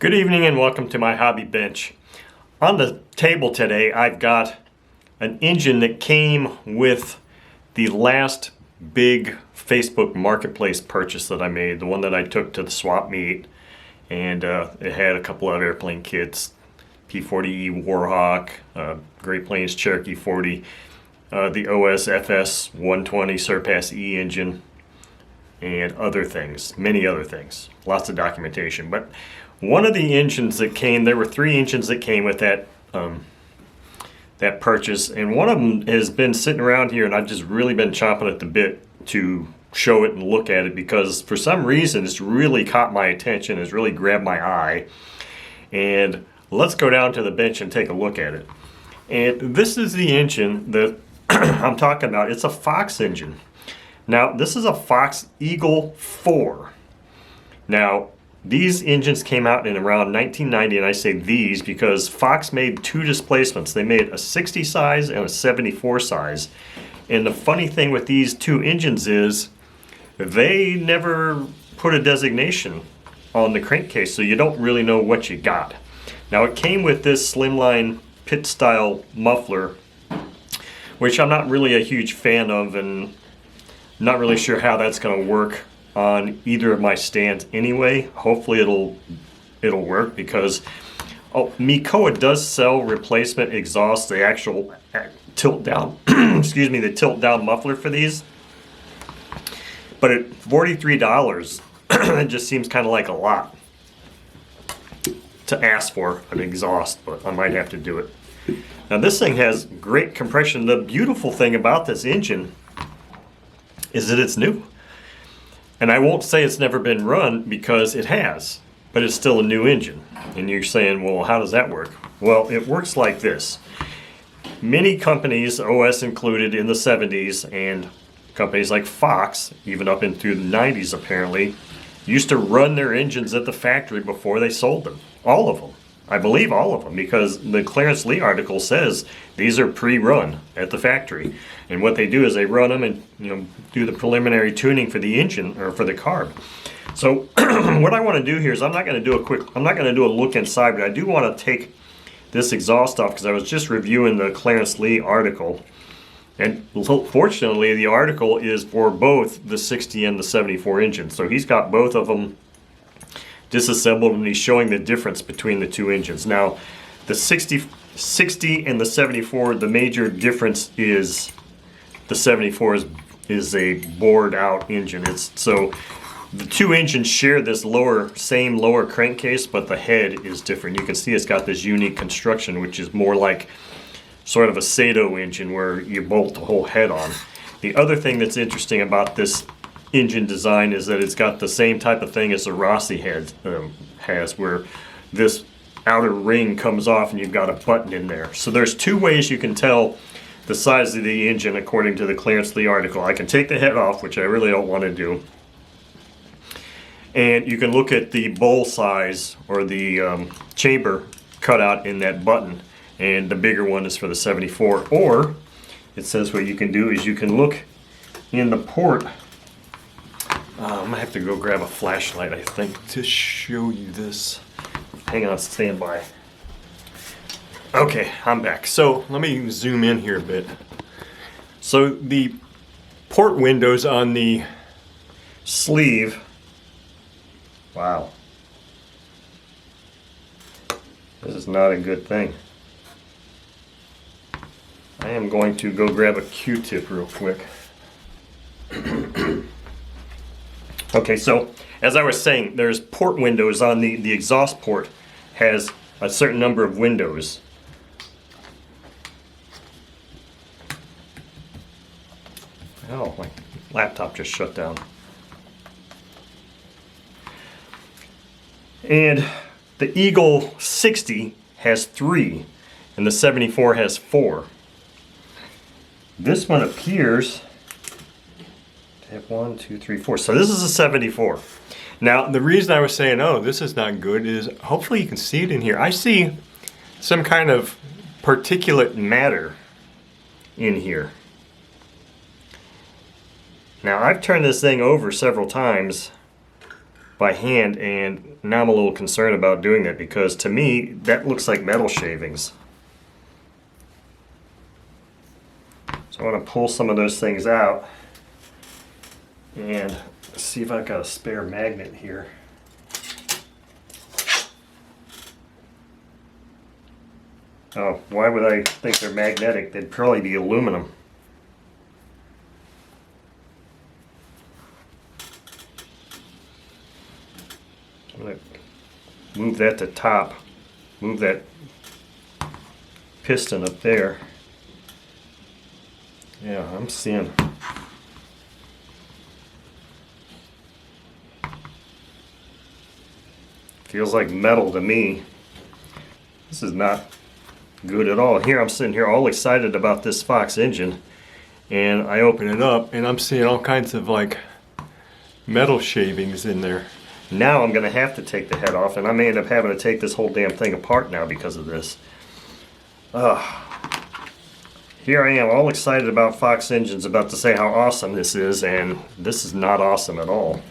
Good evening and welcome to my hobby bench. On the table today I've got an engine that came with the last big Facebook Marketplace purchase that I made, the one that I took to the swap meet, and it had a couple of airplane kits, P-40E Warhawk, Great Plains Cherokee 40, the OS FS 120 Surpass E engine, and other things, many other things, lots of documentation. But one of the engines that came, there were three engines that came with that that purchase, and one of them has been sitting around here, and I've just really been chomping at the bit to show it and look at it because for some reason it's really caught my attention, it's really grabbed my eye. And let's go down to the bench and take a look at it. And this is the engine that I'm talking about. It's a Fox engine. Now this is a Fox Eagle 4. Now these engines came out in around 1990, and I say these because Fox made two displacements. They made a 60 size and a 74 size. And the funny thing with these two engines is they never put a designation on the crankcase, so you don't really know what you got. Now it came with this slimline pit style muffler, which I'm not really a huge fan of, and not really sure how that's going to work on either of my stands anyway. Hopefully it'll work because Mikoa does sell replacement exhaust, the actual tilt down excuse me, the tilt down muffler for these, but at $43 it just seems kind of like a lot to ask for an exhaust, but I might have to do it. Now this thing has great compression. The beautiful thing about this engine is that it's new. And I won't say it's never been run because it has, but it's still a new engine. And you're saying, well, how does that work? Well, it works like this. Many companies, OS included in the 70s, and companies like Fox, even up in through the 90s apparently, used to run their engines at the factory before they sold them. All of them. I believe all of them, because the Clarence Lee article says these are pre-run at the factory, and what they do is they run them and do the preliminary tuning for the engine or for the carb. So what I want to do here is I'm not going to do a look inside, but I do want to take this exhaust off because I was just reviewing the Clarence Lee article, and fortunately the article is for both the 60 and the 74 engines, so he's got both of them disassembled, and he's showing the difference between the two engines. Now the 60 and the 74, the major difference is the 74 is a bored out engine. So the two engines share this same lower crankcase, but the head is different. You can see it's got this unique construction, which is more like sort of a Sato engine where you bolt the whole head on. The other thing that's interesting about this engine design is that it's got the same type of thing as the Rossi has, where this outer ring comes off and you've got a button in there. So there's two ways you can tell the size of the engine according to the Clarence Lee article. I can take the head off, which I really don't want to do, and you can look at the bowl size or the chamber cutout in that button, and the bigger one is for the 74. Or it says what you can do is you can look in the port. I'm gonna have to go grab a flashlight, I think, to show you this. Hang on, stand by. Okay, I'm back. So let me zoom in here a bit. So the port windows on the sleeve, wow, this is not a good thing. I am going to go grab a Q-tip real quick. Okay, so as I was saying, there's port windows on the exhaust port has a certain number of windows. Oh, my laptop just shut down. And the Eagle 60 has 3, and the 74 has 4. This one appears to have 1, 2, 3, 4. So this is a 74. Now, the reason I was saying, oh, this is not good, is hopefully you can see it in here. I see some kind of particulate matter in here. Now, I've turned this thing over several times, by hand, and now I'm a little concerned about doing that because to me that looks like metal shavings. So I want to pull some of those things out and see if I've got a spare magnet here. Oh, why would I think they're magnetic? They'd probably be aluminum. I'm going to move that to top, move that piston up there. Yeah, I'm seeing. Feels like metal to me. This is not good at all. Here I'm sitting here all excited about this Fox engine, and I open it up and I'm seeing all kinds of like metal shavings in there. Now I'm gonna have to take the head off, and I may end up having to take this whole damn thing apart now because of this. Here I am all excited about Fox engines, about to say how awesome this is, and this is not awesome at all.